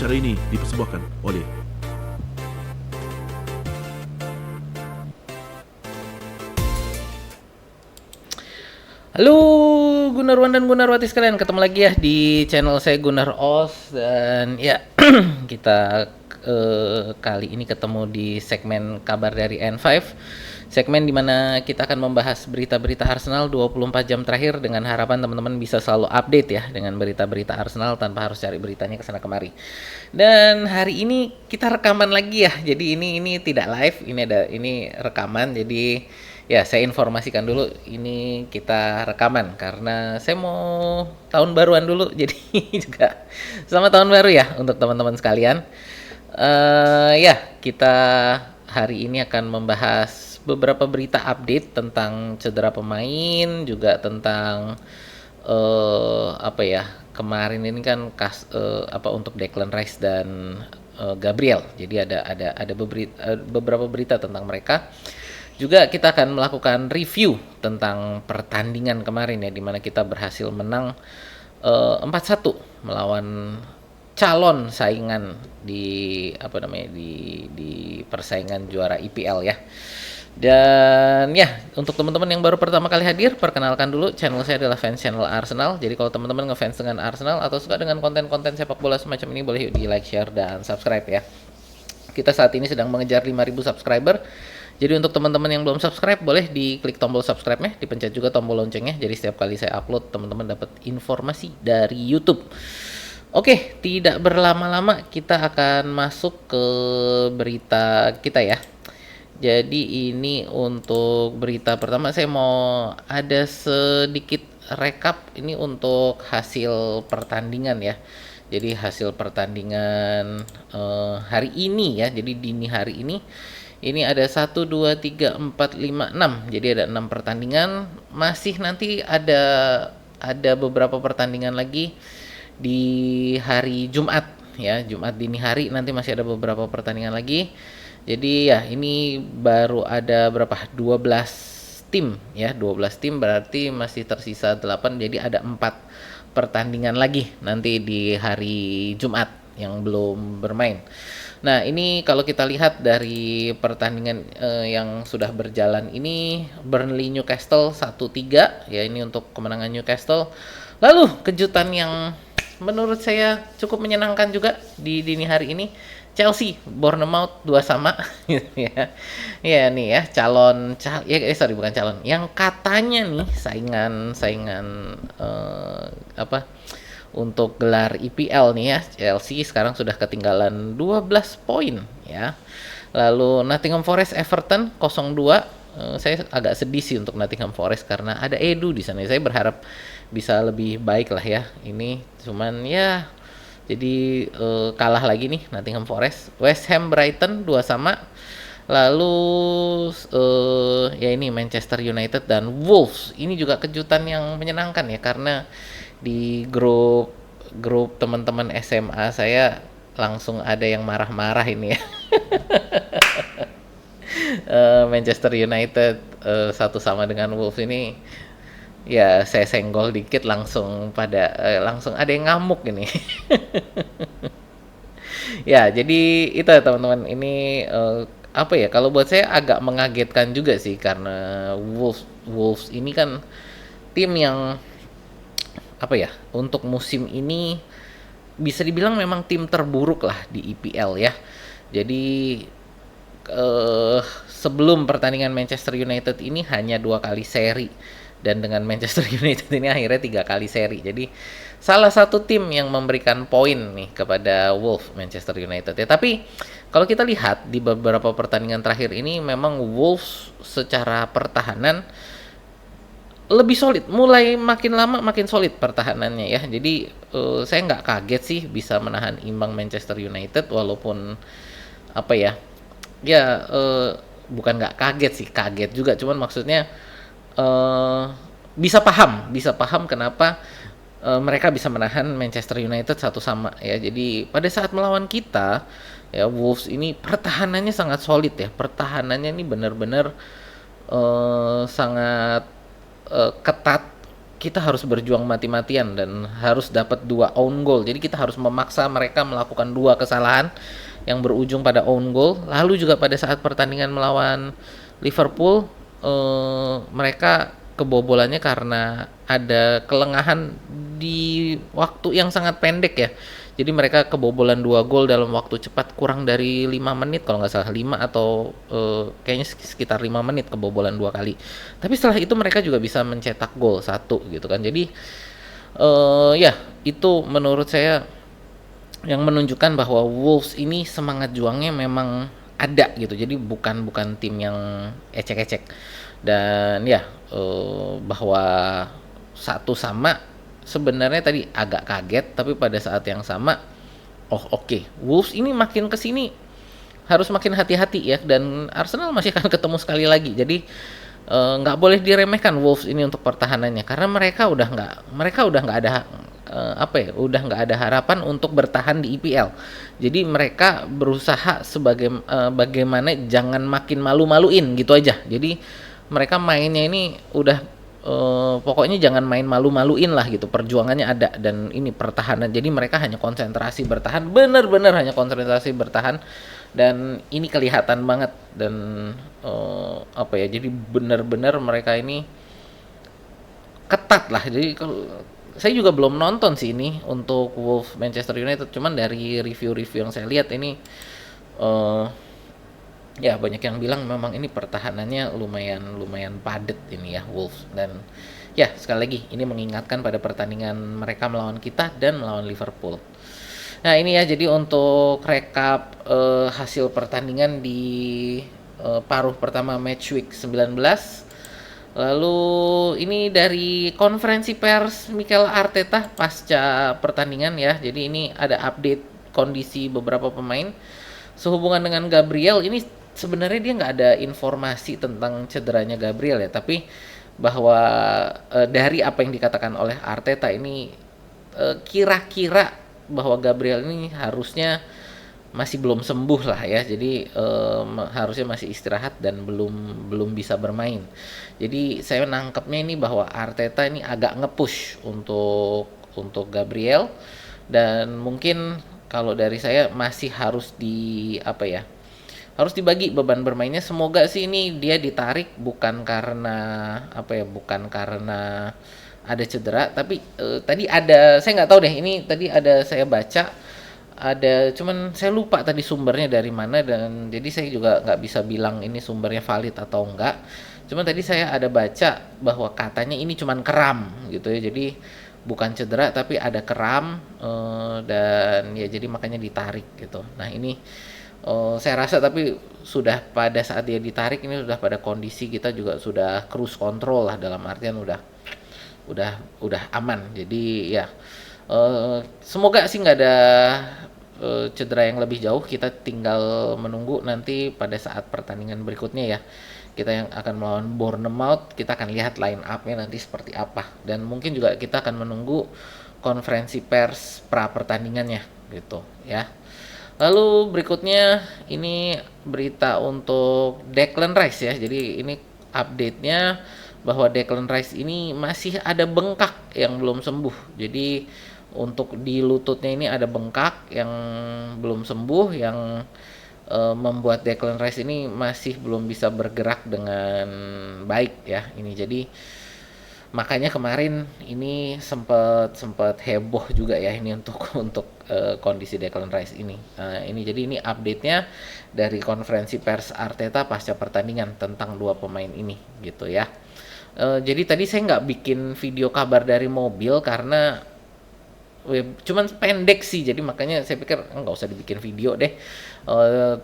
Acara ini dipersembahkan oleh Halo Gunarwan dan Gunarwati sekalian, ketemu lagi ya di channel saya Gunar Os. Dan ya kita kali ini ketemu di segmen kabar dari N5, segmen dimana kita akan membahas berita-berita Arsenal 24 jam terakhir dengan harapan teman-teman bisa selalu update ya dengan berita-berita Arsenal tanpa harus cari beritanya kesana kemari. Dan hari ini kita rekaman lagi ya, jadi ini tidak live, ini rekaman. Jadi ya, saya informasikan dulu ini kita rekaman karena saya mau tahun baruan dulu. Jadi juga selamat tahun baru ya untuk teman-teman sekalian. Ya, kita hari ini akan membahas beberapa berita update tentang cedera pemain, juga tentang apa ya, kemarin ini kan untuk Declan Rice dan Gabriel. Jadi ada beberapa berita tentang mereka. Juga kita akan melakukan review tentang pertandingan kemarin ya, dimana kita berhasil menang 4-1 melawan calon saingan di di persaingan juara IPL ya. Dan ya, untuk teman-teman yang baru pertama kali hadir, perkenalkan dulu, channel saya adalah fans channel Arsenal. Jadi kalau teman-teman ngefans dengan Arsenal atau suka dengan konten-konten sepak bola semacam ini, boleh di like, share, dan subscribe ya. Kita saat ini sedang mengejar 5.000 subscriber. Jadi untuk teman-teman yang belum subscribe, boleh diklik tombol subscribe-nya, dipencet juga tombol loncengnya. Jadi setiap kali saya upload, teman-teman dapat informasi dari YouTube. Oke, tidak berlama-lama kita akan masuk ke berita kita ya. Jadi ini untuk berita pertama, saya mau ada sedikit rekap ini untuk hasil pertandingan ya. Jadi hasil pertandingan hari ini ya. Jadi dini hari ini ada 1, 2, 3, 4, 5, 6. Jadi ada 6 pertandingan. Masih nanti ada beberapa pertandingan lagi di hari Jumat ya. Jumat dini hari nanti masih ada beberapa pertandingan lagi. Jadi ya, ini baru ada berapa? 12 tim ya. 12 tim berarti masih tersisa 8. Jadi ada 4 pertandingan lagi nanti di hari Jumat yang belum bermain. Nah, ini kalau kita lihat dari pertandingan yang sudah berjalan ini, Burnley Newcastle 1-3 ya, ini untuk kemenangan Newcastle. Lalu kejutan yang menurut saya cukup menyenangkan juga di dini hari ini, Chelsea Bournemouth 2-2 gitu ya. Ya nih ya, bukan calon, yang katanya nih saingan untuk gelar IPL nih ya. Chelsea sekarang sudah ketinggalan 12 poin ya. Lalu Nottingham Forest Everton 0-2. Saya agak sedih sih untuk Nottingham Forest karena ada Edu di sana. Saya berharap bisa lebih baik lah ya. Ini cuman ya, jadi kalah lagi nih Nottingham Forest. West Ham Brighton 2-2. Lalu ya, ini Manchester United dan Wolves. Ini juga kejutan yang menyenangkan ya, karena di grup teman-teman SMA saya langsung ada yang marah-marah ini ya. Manchester United 1-1 dengan Wolves ini ya, saya senggol dikit langsung ada yang ngamuk ini. Ya, jadi itu ya teman-teman, ini apa ya, kalau buat saya agak mengagetkan juga sih, karena Wolves ini kan tim yang apa ya, untuk musim ini bisa dibilang memang tim terburuk lah di IPL ya. Jadi sebelum pertandingan Manchester United ini hanya 2 kali seri, dan dengan Manchester United ini akhirnya 3 kali seri. Jadi salah satu tim yang memberikan poin nih kepada Wolves, Manchester United ya. Tapi kalau kita lihat di beberapa pertandingan terakhir ini, memang Wolves secara pertahanan lebih solid, mulai makin lama makin solid pertahanannya ya. Jadi saya nggak kaget sih bisa menahan imbang Manchester United, walaupun apa ya, bukan nggak kaget sih, kaget juga, cuman maksudnya bisa paham kenapa mereka bisa menahan Manchester United 1-1 ya. Jadi pada saat melawan kita ya, Wolves ini pertahanannya sangat solid ya. Pertahanannya ini benar-benar sangat ketat. kita harus berjuang mati-matian dan harus dapat 2 own goal. Jadi kita harus memaksa mereka melakukan 2 kesalahan yang berujung pada own goal. Lalu juga pada saat pertandingan melawan Liverpool, mereka kebobolannya karena ada kelengahan di waktu yang sangat pendek ya. Jadi mereka kebobolan 2 gol dalam waktu cepat, kurang dari 5 menit kalau nggak salah, 5 atau kayaknya sekitar 5 menit kebobolan 2 kali. Tapi setelah itu mereka juga bisa mencetak gol 1 gitu kan. Jadi ya itu menurut saya yang menunjukkan bahwa Wolves ini semangat juangnya memang ada gitu. Jadi bukan bukan tim yang ecek-ecek. Dan ya bahwa 1-1 sebenarnya tadi agak kaget, tapi pada saat yang sama, oh oke, Wolves ini makin kesini harus makin hati-hati ya, dan Arsenal masih akan ketemu sekali lagi. Jadi nggak boleh diremehkan Wolves ini untuk pertahanannya, karena mereka udah nggak ada udah nggak ada harapan untuk bertahan di IPL. Jadi mereka berusaha bagaimana jangan makin malu-maluin gitu aja. Jadi mereka mainnya ini udah pokoknya jangan main malu-maluin lah gitu. Perjuangannya ada dan ini pertahanan. Jadi mereka hanya konsentrasi bertahan, bener-bener hanya konsentrasi bertahan, dan ini kelihatan banget. Dan jadi bener-bener mereka ini ketat lah. Jadi kalau saya juga belum nonton sih ini untuk Wolves Manchester United, cuman dari review-review yang saya lihat ini ya banyak yang bilang memang ini pertahanannya lumayan padat ini ya Wolves. Dan ya sekali lagi ini mengingatkan pada pertandingan mereka melawan kita dan melawan Liverpool. Nah ini ya, jadi untuk rekap hasil pertandingan di paruh pertama match week 19. Lalu ini dari konferensi pers Mikel Arteta pasca pertandingan ya. Jadi ini ada update kondisi beberapa pemain. Sehubungan dengan Gabriel, ini sebenarnya dia nggak ada informasi tentang cederanya Gabriel ya, tapi bahwa dari apa yang dikatakan oleh Arteta ini kira-kira bahwa Gabriel ini harusnya masih belum sembuh lah ya, jadi harusnya masih istirahat dan belum bisa bermain. Jadi saya nangkepnya ini bahwa Arteta ini agak nge-push untuk Gabriel, dan mungkin kalau dari saya masih harus harus dibagi beban bermainnya. Semoga sih ini dia ditarik bukan karena bukan karena ada cedera, tapi tadi saya nggak tahu deh, ini tadi saya baca cuman saya lupa tadi sumbernya dari mana, dan jadi saya juga nggak bisa bilang ini sumbernya valid atau enggak. Cuman tadi saya ada baca bahwa katanya ini cuman kram gitu ya, jadi bukan cedera tapi ada kram, dan ya jadi makanya ditarik gitu. Nah ini saya rasa tapi sudah pada saat dia ditarik ini sudah pada kondisi kita juga sudah cruise control lah, dalam artian udah aman. Jadi ya semoga sih nggak ada cedera yang lebih jauh. Kita tinggal menunggu nanti pada saat pertandingan berikutnya ya, kita yang akan melawan Bournemouth. Kita akan lihat line up-nya nanti seperti apa, dan mungkin juga kita akan menunggu konferensi pers pra pertandingannya gitu ya. Lalu berikutnya ini berita untuk Declan Rice ya. Jadi ini update-nya bahwa Declan Rice ini masih ada bengkak yang belum sembuh. Jadi untuk di lututnya ini ada bengkak yang belum sembuh, yang membuat Declan Rice ini masih belum bisa bergerak dengan baik ya. Ini jadi makanya kemarin ini sempat heboh juga ya ini untuk kondisi Declan Rice ini. Ini jadi ini update-nya dari konferensi pers Arteta pasca pertandingan tentang 2 pemain ini gitu ya. Jadi tadi saya nggak bikin video kabar dari mobil karena cuman pendek sih, jadi makanya saya pikir nggak usah dibikin video deh.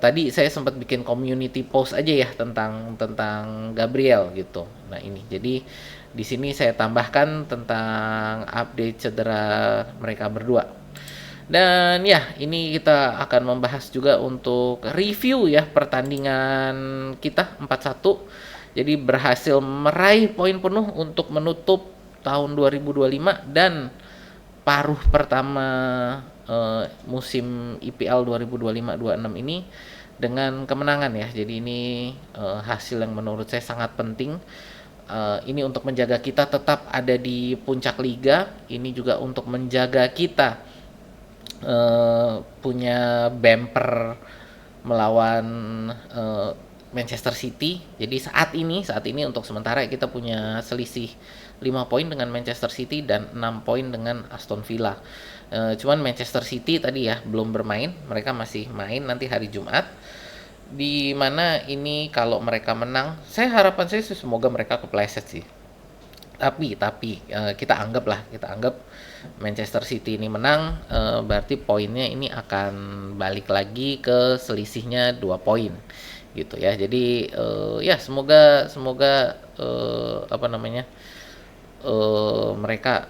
Tadi saya sempat bikin community post aja ya tentang Gabriel gitu. Nah ini jadi di sini saya tambahkan tentang update cedera mereka berdua. Dan ya ini kita akan membahas juga untuk review ya pertandingan kita 4-1. Jadi berhasil meraih poin penuh untuk menutup tahun 2025 dan paruh pertama musim IPL 2025-26 ini dengan kemenangan ya. Jadi ini hasil yang menurut saya sangat penting. ini untuk menjaga kita tetap ada di puncak liga, ini juga untuk menjaga kita punya bumper melawan Manchester City. Jadi saat ini untuk sementara kita punya selisih 5 poin dengan Manchester City dan 6 poin dengan Aston Villa. Cuman Manchester City tadi ya belum bermain, mereka masih main nanti hari Jumat. Di mana ini kalau mereka menang, harapan saya sih semoga mereka kepleset sih. Tapi kita anggap Manchester City ini menang, berarti poinnya ini akan balik lagi ke selisihnya 2 poin gitu ya. Jadi ya semoga semoga apa namanya?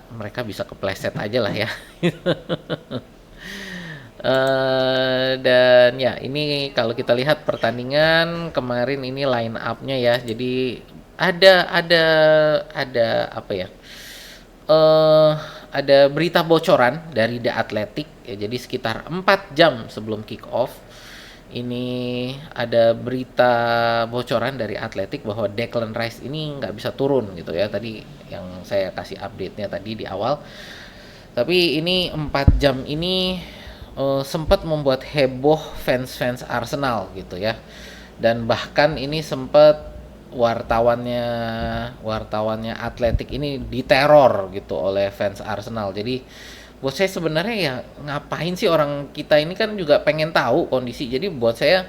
Mereka bisa kepleset aja lah ya. Dan ya ini kalau kita lihat pertandingan kemarin ini line up-nya ya. Jadi ada apa ya? eh ada berita bocoran dari The Athletic ya. Jadi sekitar 4 jam sebelum kick off ini ada berita bocoran dari Athletic bahwa Declan Rice ini nggak bisa turun gitu ya. Tadi yang saya kasih update-nya tadi di awal. Tapi ini 4 jam ini sempat membuat heboh fans-fans Arsenal gitu ya. Dan bahkan ini sempat wartawannya wartawannya Atletik ini diteror gitu oleh fans Arsenal. Jadi buat saya sebenarnya ya ngapain sih, orang kita ini kan juga pengen tahu kondisi. Jadi buat saya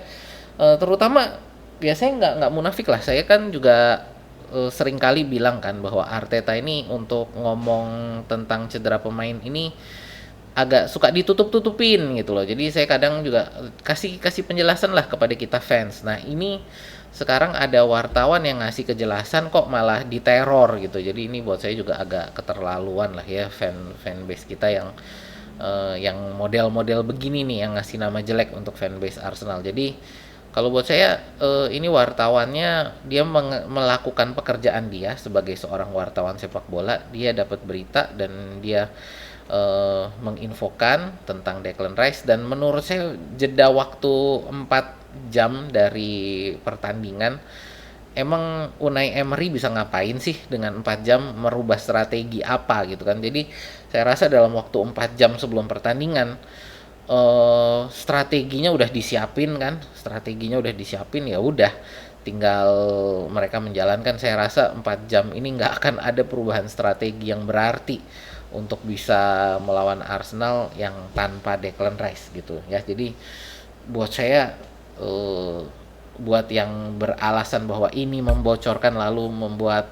terutama biasanya nggak munafik lah. Saya kan juga sering kali bilang kan bahwa Arteta ini untuk ngomong tentang cedera pemain ini agak suka ditutup-tutupin gitu loh. Jadi saya kadang juga kasih kasih penjelasan lah kepada kita fans. Nah, ini sekarang ada wartawan yang ngasih kejelasan kok malah diteror gitu. Jadi ini buat saya juga agak keterlaluan lah ya, fanbase kita yang model-model begini nih yang ngasih nama jelek untuk fanbase Arsenal. Jadi kalau buat saya ini wartawannya dia melakukan pekerjaan dia sebagai seorang wartawan sepak bola. Dia dapat berita dan dia menginfokan tentang Declan Rice, dan menurut saya jeda waktu 4 jam dari pertandingan, emang Unai Emery bisa ngapain sih dengan 4 jam, merubah strategi apa gitu kan. Jadi saya rasa dalam waktu 4 jam sebelum pertandingan strateginya udah disiapin ya udah tinggal mereka menjalankan. Saya rasa 4 jam ini nggak akan ada perubahan strategi yang berarti untuk bisa melawan Arsenal yang tanpa Declan Rice gitu ya. Jadi buat saya buat yang beralasan bahwa ini membocorkan lalu membuat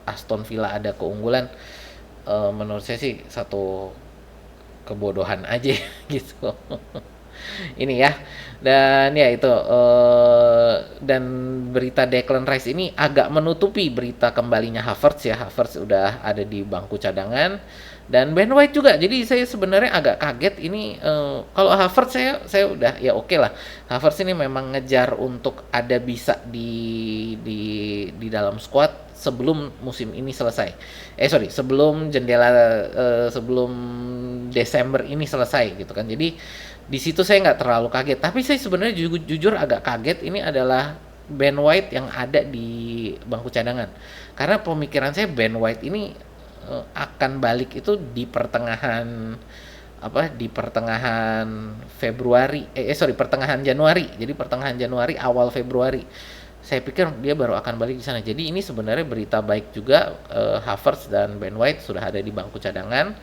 Aston Villa ada keunggulan, menurut saya sih satu kebodohan aja gitu. Ini ya, dan ya itu dan berita Declan Rice ini agak menutupi berita kembalinya Havertz ya. Havertz udah ada di bangku cadangan dan Ben White juga. Jadi saya sebenarnya agak kaget ini, kalau Havertz saya udah ya oke lah. Havertz ini memang ngejar untuk ada bisa di dalam squad sebelum musim ini selesai. Sebelum jendela sebelum Desember ini selesai gitu kan. Jadi di situ saya nggak terlalu kaget, tapi saya sebenarnya jujur agak kaget ini adalah Ben White yang ada di bangku cadangan. Karena pemikiran saya Ben White ini akan balik itu di pertengahan pertengahan Januari. Jadi pertengahan Januari awal Februari. Saya pikir dia baru akan balik di sana. Jadi ini sebenarnya berita baik juga, Havertz dan Ben White sudah ada di bangku cadangan.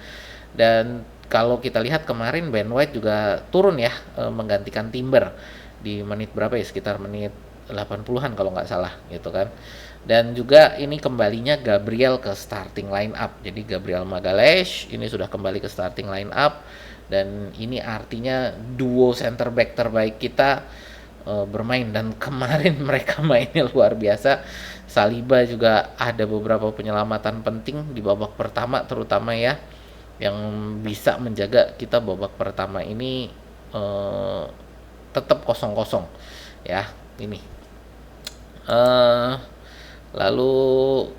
Dan kalau kita lihat kemarin Ben White juga turun ya, menggantikan Timber di menit berapa ya, sekitar menit 80-an kalau nggak salah gitu kan. Dan juga ini kembalinya Gabriel ke starting line up. Jadi Gabriel Magalhaes ini sudah kembali ke starting line up, dan ini artinya duo center back terbaik kita bermain, dan kemarin mereka mainnya luar biasa. Saliba juga ada beberapa penyelamatan penting di babak pertama terutama ya, yang bisa menjaga kita babak pertama ini tetap 0-0 ya ini. Lalu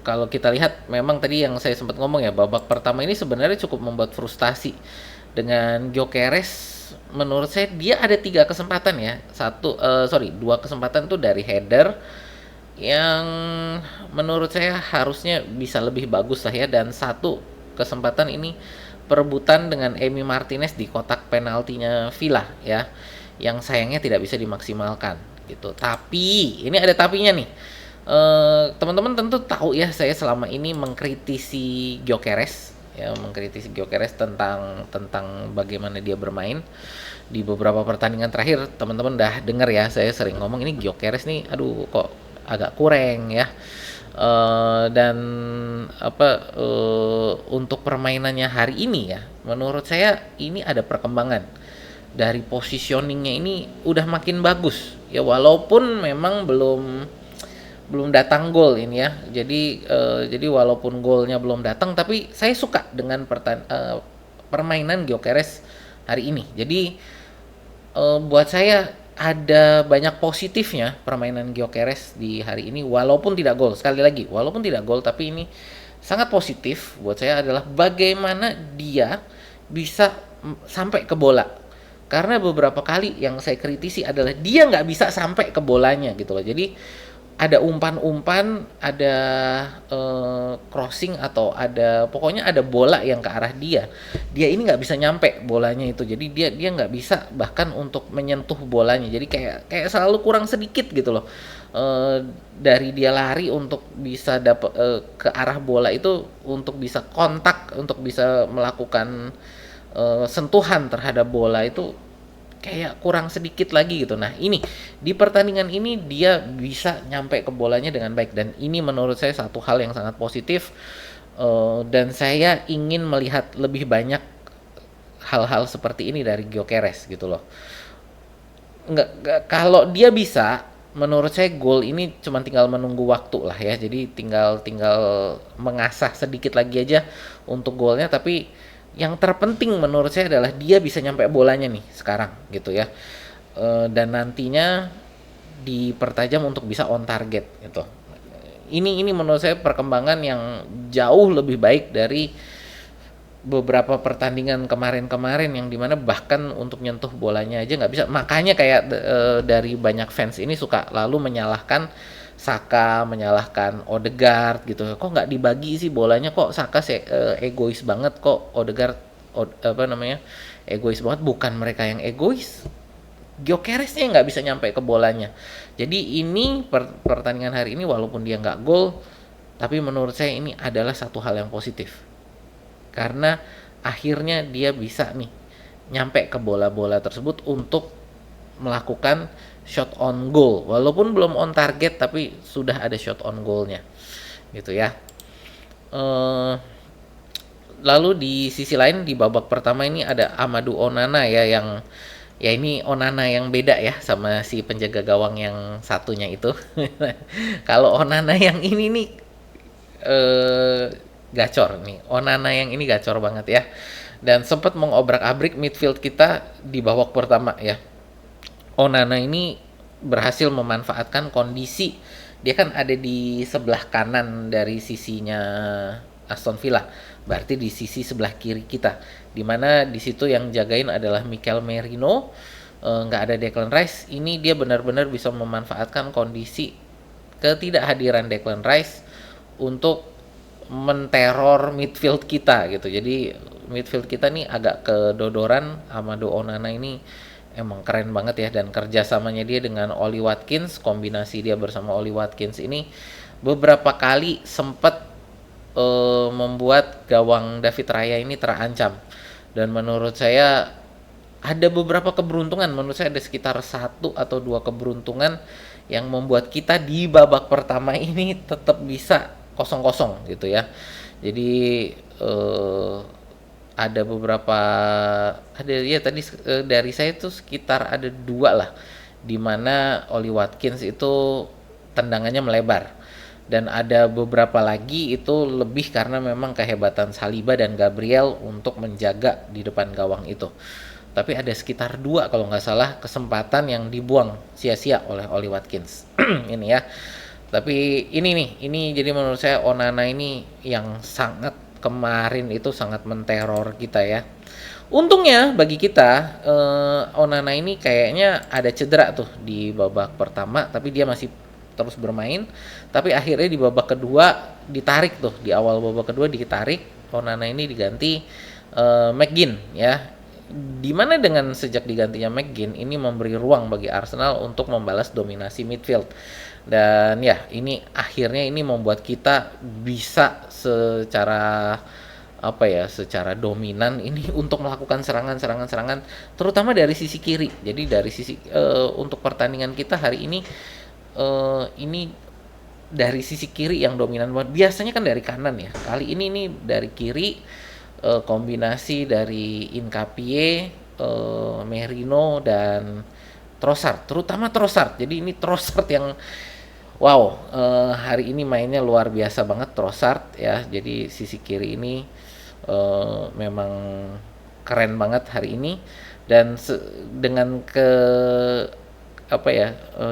kalau kita lihat memang tadi yang saya sempat ngomong ya, babak pertama ini sebenarnya cukup membuat frustasi dengan Gyökeres. Menurut saya dia ada 3 kesempatan ya, 2 kesempatan tuh dari header, yang menurut saya harusnya bisa lebih bagus lah ya, dan satu kesempatan ini perebutan dengan Emi Martinez di kotak penaltinya Villa ya, yang sayangnya tidak bisa dimaksimalkan gitu. Tapi ini ada tapinya nih. Teman-teman tentu tahu ya, saya selama ini mengkritisi Gyökeres ya, mengkritisi Gyökeres tentang tentang bagaimana dia bermain di beberapa pertandingan terakhir. Teman-teman udah denger ya, saya sering ngomong ini Gyökeres nih, aduh kok agak kurang ya. Dan untuk permainannya hari ini ya, menurut saya ini ada perkembangan dari positioningnya, ini udah makin bagus ya, walaupun memang belum belum datang gol ini ya. Jadi walaupun golnya belum datang, tapi saya suka dengan permainan Gyökeres hari ini. Jadi buat saya ada banyak positifnya permainan Gyökeres di hari ini, walaupun tidak gol. Sekali lagi, walaupun tidak gol, tapi ini sangat positif buat saya adalah bagaimana dia bisa sampai ke bola. Karena beberapa kali yang saya kritisi adalah dia nggak bisa sampai ke bolanya gitu loh. Jadi ada umpan-umpan, ada crossing, atau ada pokoknya ada bola yang ke arah dia. Dia ini nggak bisa nyampe bolanya itu. Jadi dia nggak bisa bahkan untuk menyentuh bolanya. Jadi kayak kayak selalu kurang sedikit gitu loh. Dari dia lari untuk bisa dapat ke arah bola itu, untuk bisa kontak, untuk bisa melakukan sentuhan terhadap bola itu kayak kurang sedikit lagi gitu. Nah, ini di pertandingan ini dia bisa nyampe ke bolanya dengan baik, dan ini menurut saya satu hal yang sangat positif. Dan saya ingin melihat lebih banyak hal-hal seperti ini dari Gyökeres gitu loh. Nggak, kalau dia bisa, menurut saya gol ini cuma tinggal menunggu waktu lah ya. Jadi tinggal tinggal mengasah sedikit lagi aja untuk golnya. Tapi yang terpenting menurut saya adalah dia bisa nyampe bolanya nih sekarang gitu ya. Dan nantinya dipertajam untuk bisa on target gitu. Ini menurut saya perkembangan yang jauh lebih baik dari beberapa pertandingan kemarin-kemarin, yang dimana bahkan untuk nyentuh bolanya aja nggak bisa. Makanya kayak dari banyak fans ini suka lalu menyalahkan Saka, menyalahkan Odegaard gitu. Kok nggak dibagi sih bolanya, kok Saka egois banget, kok Odegaard egois banget. Bukan mereka yang egois, Gyökeresnya nggak bisa nyampe ke bolanya. Jadi ini pertandingan hari ini walaupun dia nggak gol, tapi menurut saya ini adalah satu hal yang positif. Karena akhirnya dia bisa nih nyampe ke bola-bola tersebut untuk melakukan shot on goal, walaupun belum on target tapi sudah ada shot on goalnya gitu ya. Lalu di sisi lain di babak pertama ini ada Amadou Onana ya, yang ya ini Onana yang beda ya sama si penjaga gawang yang satunya itu. Kalau Onana yang ini nih eh gacor nih. Onana yang ini gacor banget ya. Dan sempat mengobrak-abrik midfield kita di babak pertama ya. Onana ini berhasil memanfaatkan kondisi, dia kan ada di sebelah kanan dari sisinya Aston Villa, berarti di sisi sebelah kiri kita, dimana di situ yang jagain adalah Mikel Merino, nggak ada Declan Rice. Ini dia benar-benar bisa memanfaatkan kondisi ketidakhadiran Declan Rice untuk menteror midfield kita gitu. Jadi midfield kita nih agak kedodoran. Amadou Onana ini emang keren banget ya, dan kerjasamanya dia dengan Oli Watkins, kombinasi dia bersama Oli Watkins ini beberapa kali sempat membuat gawang David Raya ini terancam. Dan menurut saya ada beberapa keberuntungan, menurut saya ada sekitar 1 atau 2 keberuntungan yang membuat kita di babak pertama ini tetap bisa 0-0 gitu ya. Jadi ada beberapa, ada ya tadi dari saya tuh sekitar ada 2 lah, dimana Oli Watkins itu tendangannya melebar, dan ada beberapa lagi itu lebih karena memang kehebatan Saliba dan Gabriel untuk menjaga di depan gawang itu. Tapi ada sekitar 2 kalau nggak salah kesempatan yang dibuang sia-sia oleh Oli Watkins. Ini ya. Tapi ini jadi menurut saya Onana ini yang sangat kemarin itu sangat menteror kita ya. Untungnya bagi kita, Onana ini kayaknya ada cedera tuh di babak pertama, tapi dia masih terus bermain, tapi akhirnya di babak kedua ditarik tuh, di awal babak kedua ditarik, Onana ini diganti McGinn ya. Dimana dengan sejak digantinya McGinn ini memberi ruang bagi Arsenal untuk membalas dominasi midfield. Dan ya, ini akhirnya ini membuat kita bisa secara dominan ini untuk melakukan serangan-serangan terutama dari sisi kiri. Jadi dari sisi untuk pertandingan kita hari ini dari sisi kiri yang dominan banget. Biasanya kan dari kanan ya. Kali ini nih dari kiri, kombinasi dari Incapie, Merino dan Trossard, terutama Trossard. Jadi ini Trossard yang wow, hari ini mainnya luar biasa banget Trossard ya. Jadi sisi kiri ini memang keren banget hari ini, dan dengan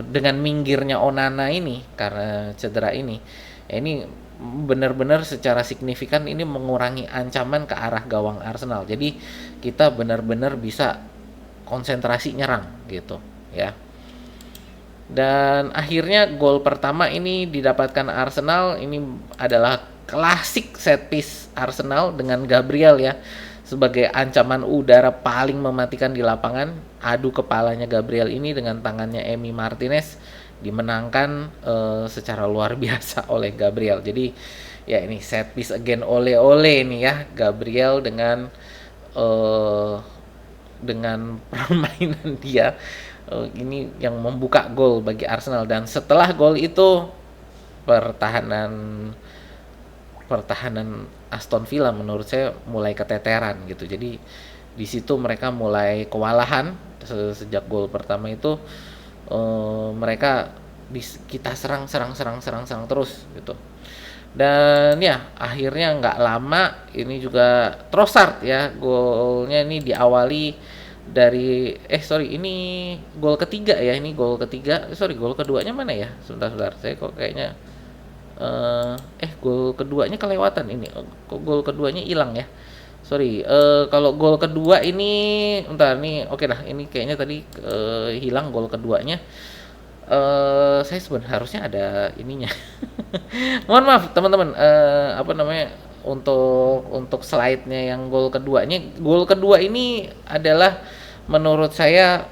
dengan minggirnya Onana ini karena cedera ini, ya ini benar-benar secara signifikan ini mengurangi ancaman ke arah gawang Arsenal. Jadi kita benar-benar bisa konsentrasi nyerang gitu ya. Dan akhirnya gol pertama ini didapatkan Arsenal, ini adalah klasik set piece Arsenal dengan Gabriel ya sebagai ancaman udara paling mematikan di lapangan. Adu kepalanya Gabriel ini dengan tangannya Emi Martinez dimenangkan secara luar biasa oleh Gabriel. Jadi ya ini set piece again, ole nih ya Gabriel dengan permainan dia ini yang membuka gol bagi Arsenal. Dan setelah gol itu pertahanan Aston Villa menurut saya mulai keteteran gitu. Jadi di situ mereka mulai kewalahan sejak gol pertama itu. Mereka kita serang terus gitu. Dan ya akhirnya nggak lama ini juga Trossard ya, golnya ini diawali dari ini gol ketiga ya, gol keduanya mana ya, sebentar saya kok kayaknya gol keduanya kelewatan ini, kok gol keduanya hilang ya, kalau gol kedua ini bentar nih, oke lah, ini kayaknya tadi hilang gol keduanya. Saya sebenarnya harusnya ada ininya. Mohon maaf teman-teman, untuk slide-nya yang gol keduanya. Gol kedua ini adalah menurut saya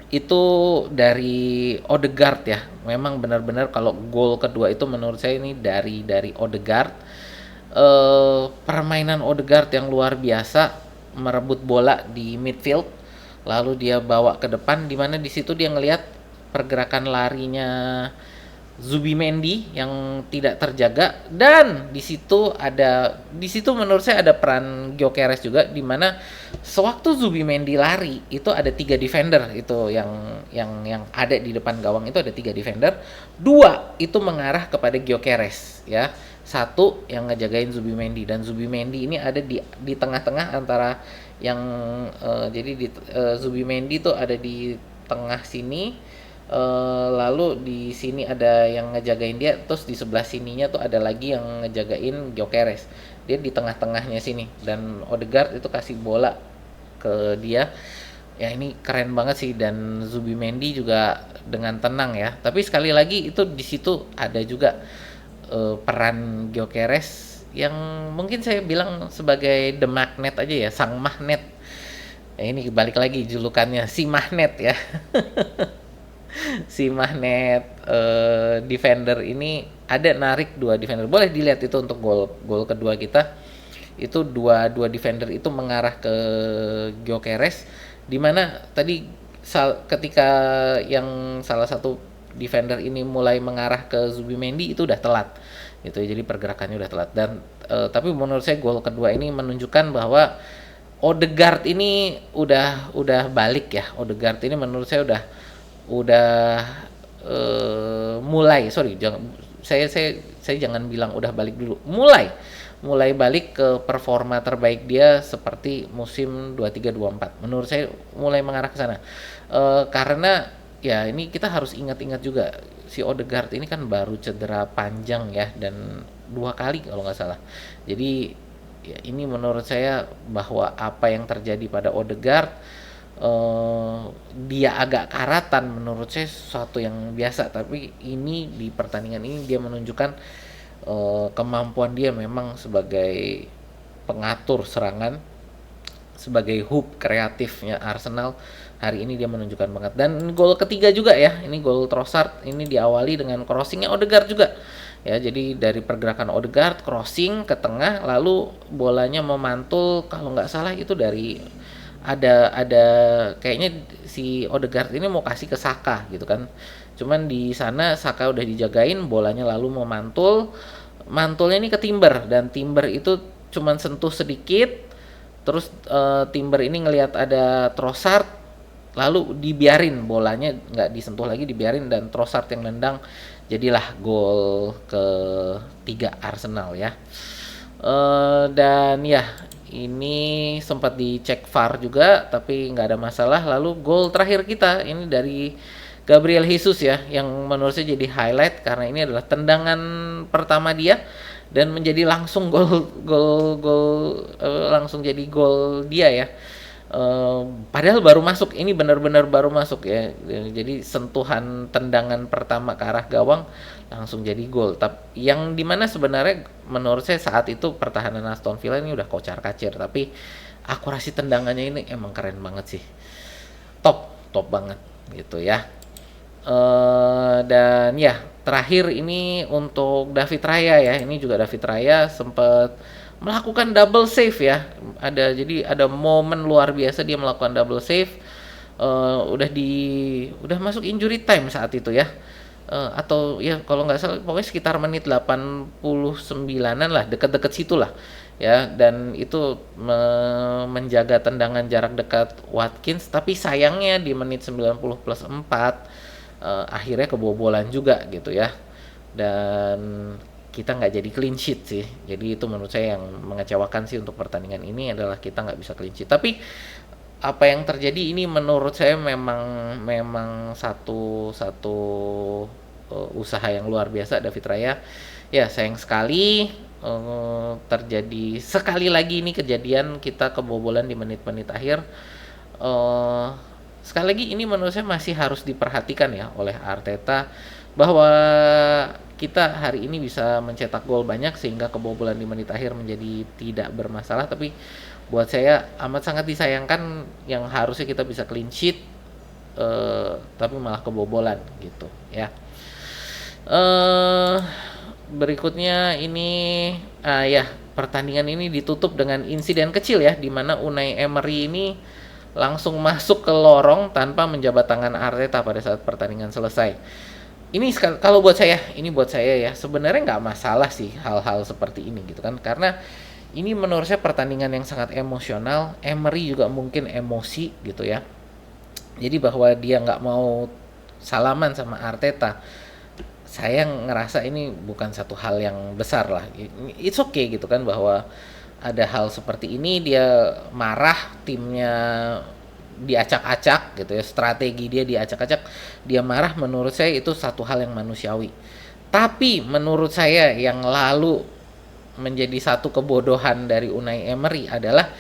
itu dari Odegaard ya. Memang benar-benar kalau gol kedua itu menurut saya ini dari Odegaard. Permainan Odegaard yang luar biasa, merebut bola di midfield lalu dia bawa ke depan, di mana di situ dia ngelihat pergerakan larinya Zubimendi yang tidak terjaga, dan di situ menurut saya ada peran Gyökeres juga, di mana sewaktu Zubimendi lari itu ada 3 defender itu yang ada di depan gawang, itu ada 3 defender, 2 itu mengarah kepada Gyökeres ya, 1 yang ngejagain Zubimendi, dan Zubimendi ini ada di tengah-tengah antara yang Zubimendi itu ada di tengah sini. Lalu di sini ada yang ngejagain dia, terus di sebelah sininya tuh ada lagi yang ngejagain Gyökeres. Dia di tengah-tengahnya sini, dan Odegaard itu kasih bola ke dia. Ya ini keren banget sih, dan Zubimendi juga dengan tenang ya. Tapi sekali lagi itu di situ ada juga peran Gyökeres yang mungkin saya bilang sebagai the magnet aja ya, sang magnet. Ya ini balik lagi julukannya si magnet ya. Si magnet defender ini ada narik 2 defender. Boleh dilihat itu untuk gol kedua kita. Itu dua defender itu mengarah ke Gyökeres, di mana tadi ketika yang salah satu defender ini mulai mengarah ke Zubimendi itu udah telat. Gitu. Jadi pergerakannya udah telat, dan tapi menurut saya gol kedua ini menunjukkan bahwa Odegaard ini udah balik ya. Odegaard ini menurut saya udah mulai, saya jangan bilang udah balik dulu, mulai balik ke performa terbaik dia seperti musim 23-24. Menurut saya mulai mengarah ke sana. Karena ya ini kita harus ingat-ingat juga, si Odegaard ini kan baru cedera panjang ya, dan 2 kali kalau nggak salah. Jadi ya ini menurut saya bahwa apa yang terjadi pada Odegaard eh, dia agak karatan menurut saya sesuatu yang biasa, tapi ini di pertandingan ini dia menunjukkan kemampuan dia memang sebagai pengatur serangan, sebagai hub kreatifnya Arsenal. Hari ini dia menunjukkan banget. Dan gol ketiga juga ya, ini gol Trossard ini diawali dengan crossingnya Odegaard juga. Ya, jadi dari pergerakan Odegaard crossing ke tengah, lalu bolanya memantul kalau nggak salah itu dari ada kayaknya si Odegaard ini mau kasih ke Saka gitu kan. Cuman di sana Saka udah dijagain, bolanya lalu memantul. Mantulnya ini ke Timber, dan Timber itu cuman sentuh sedikit. Terus Timber ini ngelihat ada Trossard, lalu dibiarin, bolanya nggak disentuh lagi, dibiarin, dan Trossard yang nendang, jadilah gol ketiga Arsenal ya. Dan ya ini sempat dicek VAR juga tapi nggak ada masalah. Lalu gol terakhir kita ini dari Gabriel Jesus ya, yang menurut saya jadi highlight karena ini adalah tendangan pertama dia dan menjadi langsung langsung jadi gol dia ya. Padahal baru masuk, ini benar-benar baru masuk ya. Jadi sentuhan tendangan pertama ke arah gawang langsung jadi gol. Tapi yang dimana sebenarnya menurut saya saat itu pertahanan Aston Villa ini udah kocar-kacir, tapi akurasi tendangannya ini emang keren banget sih. Top banget gitu ya. Dan ya terakhir ini untuk David Raya ya. Ini juga David Raya sempat melakukan double save ya. Jadi ada momen luar biasa dia melakukan double save. Udah masuk injury time saat itu ya. Atau ya kalau nggak salah pokoknya sekitar menit 89-an lah, dekat-dekat situ lah ya. Dan itu menjaga tendangan jarak dekat Watkins, tapi sayangnya di menit 90 plus 4 akhirnya kebobolan juga gitu ya. Dan kita nggak jadi clean sheet sih. Jadi itu menurut saya yang mengecewakan sih untuk pertandingan ini, adalah kita nggak bisa clean sheet. Tapi apa yang terjadi ini menurut saya memang satu usaha yang luar biasa David Raya. Ya sayang sekali terjadi sekali lagi ini kejadian, kita kebobolan di menit-menit akhir. Sekali lagi ini menurut saya masih harus diperhatikan ya oleh Arteta, bahwa kita hari ini bisa mencetak gol banyak sehingga kebobolan di menit akhir menjadi tidak bermasalah, tapi buat saya amat sangat disayangkan yang harusnya kita bisa clean sheet tapi malah kebobolan gitu ya. Berikutnya ini ya pertandingan ini ditutup dengan insiden kecil ya, di mana Unai Emery ini langsung masuk ke lorong tanpa menjabat tangan Arteta pada saat pertandingan selesai. Ini kalau buat saya ya sebenarnya nggak masalah sih hal-hal seperti ini gitu kan, karena ini menurut saya pertandingan yang sangat emosional. Emery juga mungkin emosi gitu ya. Jadi bahwa dia nggak mau salaman sama Arteta, saya ngerasa ini bukan satu hal yang besar lah. It's okay gitu kan, bahwa ada hal seperti ini, dia marah, timnya diacak-acak gitu ya, strategi dia diacak-acak, dia marah, menurut saya itu satu hal yang manusiawi. Tapi menurut saya yang lalu menjadi satu kebodohan dari Unai Emery adalah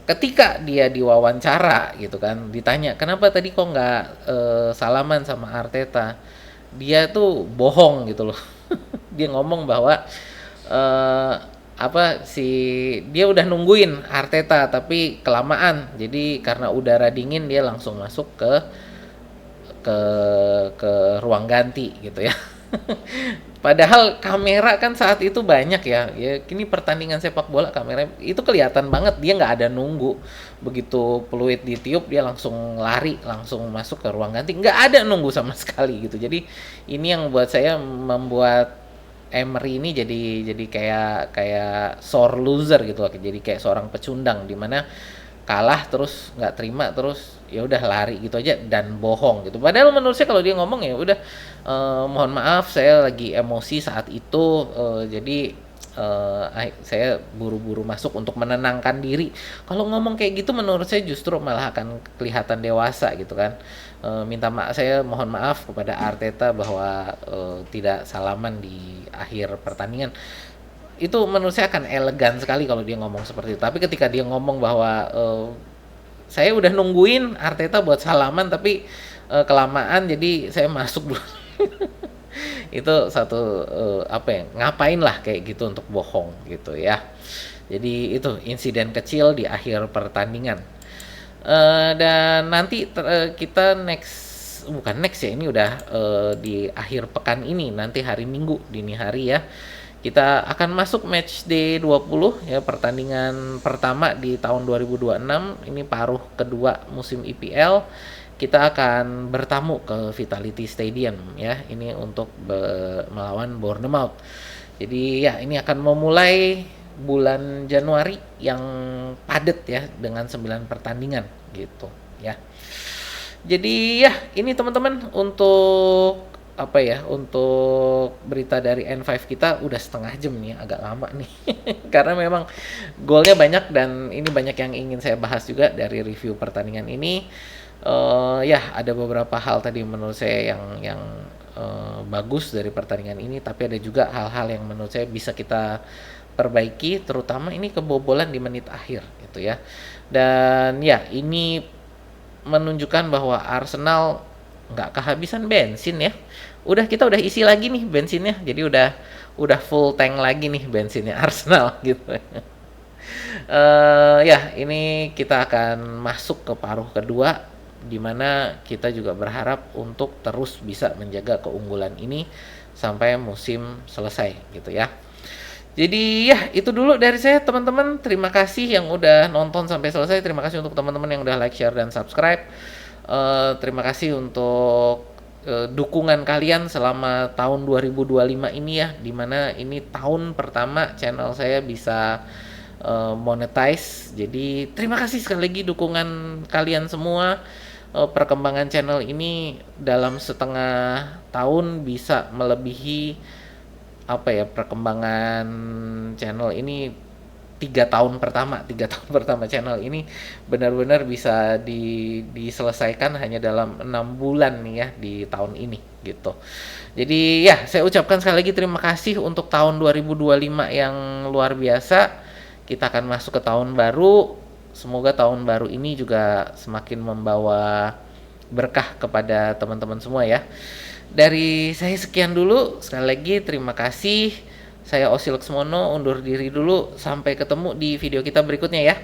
ketika dia diwawancara gitu kan, ditanya kenapa tadi kok nggak salaman sama Arteta, dia tuh bohong gitu loh. Dia ngomong bahwa dia udah nungguin Arteta tapi kelamaan, jadi karena udara dingin dia langsung masuk ke ruang ganti gitu ya. Padahal kamera kan saat itu banyak ya. Kini pertandingan sepak bola kamera itu kelihatan banget dia nggak ada nunggu. Begitu peluit ditiup dia langsung lari, langsung masuk ke ruang ganti, nggak ada nunggu sama sekali gitu. Jadi ini yang buat saya membuat Emery ini jadi kayak sore loser gitu loh. Jadi kayak seorang pecundang di mana kalah terus nggak terima, terus ya udah lari gitu aja dan bohong gitu. Padahal menurut saya kalau dia ngomong ya udah mohon maaf saya lagi emosi saat itu, jadi saya buru-buru masuk untuk menenangkan diri. Kalau ngomong kayak gitu menurut saya justru malah akan kelihatan dewasa gitu kan. Minta maaf, saya mohon maaf kepada Arteta bahwa tidak salaman di akhir pertandingan. Itu menurut saya akan elegan sekali kalau dia ngomong seperti itu. Tapi ketika dia ngomong bahwa saya udah nungguin Arteta buat salaman tapi kelamaan jadi saya masuk dulu. Itu satu apa ya, ngapain lah kayak gitu untuk bohong gitu ya. Jadi itu insiden kecil di akhir pertandingan. Dan nanti kita bukan next ya, ini udah di akhir pekan ini, nanti hari Minggu dini hari ya. Kita akan masuk match day 20 ya, pertandingan pertama di tahun 2026, ini paruh kedua musim IPL. Kita akan bertamu ke Vitality Stadium ya, ini untuk melawan Bournemouth. Jadi ya ini akan memulai bulan Januari yang padat ya dengan 9 pertandingan gitu ya. Jadi ya ini teman-teman untuk apa ya, untuk berita dari N5 kita udah setengah jam nih, agak lama nih. Karena memang golnya banyak dan ini banyak yang ingin saya bahas juga dari review pertandingan ini. Ya ada beberapa hal tadi menurut saya yang bagus dari pertandingan ini, tapi ada juga hal-hal yang menurut saya bisa kita perbaiki, terutama ini kebobolan di menit akhir gitu ya. Dan ya ini menunjukkan bahwa Arsenal nggak kehabisan bensin ya. Kita udah isi lagi nih bensinnya, jadi udah full tank lagi nih bensinnya Arsenal gitu. Ya ini kita akan masuk ke paruh kedua, di mana kita juga berharap untuk terus bisa menjaga keunggulan ini sampai musim selesai gitu ya. Jadi ya itu dulu dari saya teman-teman. Terima kasih yang udah nonton sampai selesai. Terima kasih untuk teman-teman yang udah like, share, dan subscribe. Terima kasih untuk dukungan kalian selama tahun 2025 ini ya, dimana ini tahun pertama channel saya bisa monetize. Jadi terima kasih sekali lagi dukungan kalian semua. Perkembangan channel ini dalam setengah tahun bisa melebihi apa ya, perkembangan channel ini 3 tahun pertama channel ini benar-benar bisa diselesaikan hanya dalam 6 bulan nih ya di tahun ini gitu. Jadi ya saya ucapkan sekali lagi terima kasih untuk tahun 2025 yang luar biasa. Kita akan masuk ke tahun baru. Semoga tahun baru ini juga semakin membawa berkah kepada teman-teman semua ya. Dari saya sekian dulu. Sekali lagi terima kasih. Saya Osi Laksmono undur diri dulu. Sampai ketemu di video kita berikutnya ya.